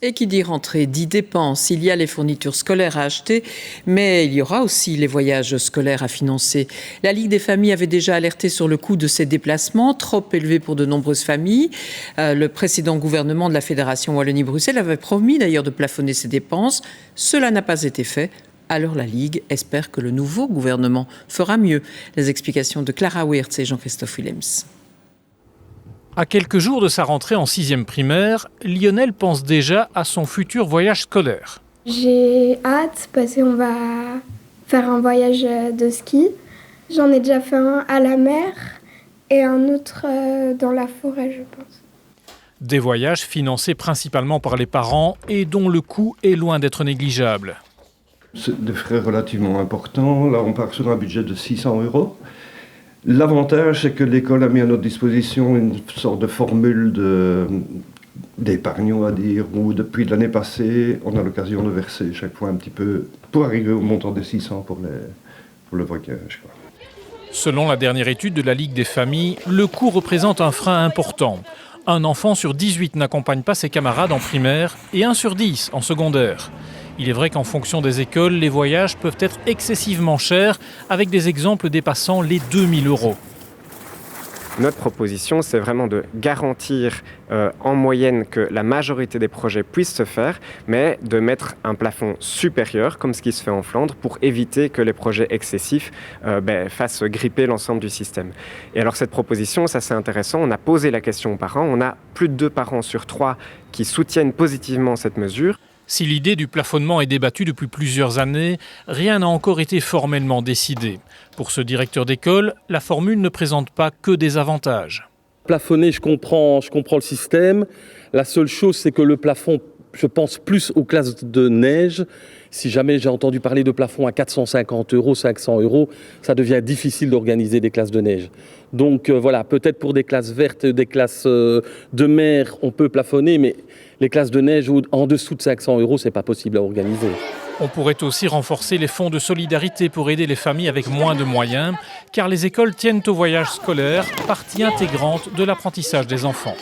Et qui dit rentrée, dit dépenses. Il y a les fournitures scolaires à acheter, mais il y aura aussi les voyages scolaires à financer. La Ligue des familles avait déjà alerté sur le coût de ces déplacements, trop élevé pour de nombreuses familles. Le précédent gouvernement de la Fédération Wallonie-Bruxelles avait promis d'ailleurs de plafonner ces dépenses. Cela n'a pas été fait. Alors la Ligue espère que le nouveau gouvernement fera mieux. Les explications de Clara Weerts et Jean-Christophe Willems. À quelques jours de sa rentrée en 6e primaire, Lionel pense déjà à son futur voyage scolaire. J'ai hâte parce qu'on va faire un voyage de ski. J'en ai déjà fait un à la mer et un autre dans la forêt, je pense. Des voyages financés principalement par les parents et dont le coût est loin d'être négligeable. C'est des frais relativement importants. Là, on part sur un budget de 600 €. L'avantage, c'est que l'école a mis à notre disposition une sorte de formule d'épargne, on va dire, où depuis l'année passée, on a l'occasion de verser chaque fois un petit peu pour arriver au montant de 600 pour le voyage, quoi. Selon la dernière étude de la Ligue des familles, le coût représente un frein important. Un enfant sur 18 n'accompagne pas ses camarades en primaire et 1 sur 10 en secondaire. Il est vrai qu'en fonction des écoles, les voyages peuvent être excessivement chers, avec des exemples dépassant les 2000 €. Notre proposition, c'est vraiment de garantir en moyenne que la majorité des projets puissent se faire, mais de mettre un plafond supérieur, comme ce qui se fait en Flandre, pour éviter que les projets excessifs fassent gripper l'ensemble du système. Et alors cette proposition, ça c'est intéressant, on a posé la question aux parents, on a plus de 2 parents sur 3 qui soutiennent positivement cette mesure. Si l'idée du plafonnement est débattue depuis plusieurs années, rien n'a encore été formellement décidé. Pour ce directeur d'école, la formule ne présente pas que des avantages. Plafonner, je comprends le système. La seule chose, c'est que le plafond, je pense plus aux classes de neige. Si jamais j'ai entendu parler de plafond à 450 €, 500 €, ça devient difficile d'organiser des classes de neige. Donc voilà, peut-être pour des classes vertes, des classes de mer, on peut plafonner, mais les classes de neige en dessous de 500 €, c'est pas possible à organiser. On pourrait aussi renforcer les fonds de solidarité pour aider les familles avec moins de moyens, car les écoles tiennent au voyage scolaire, partie intégrante de l'apprentissage des enfants.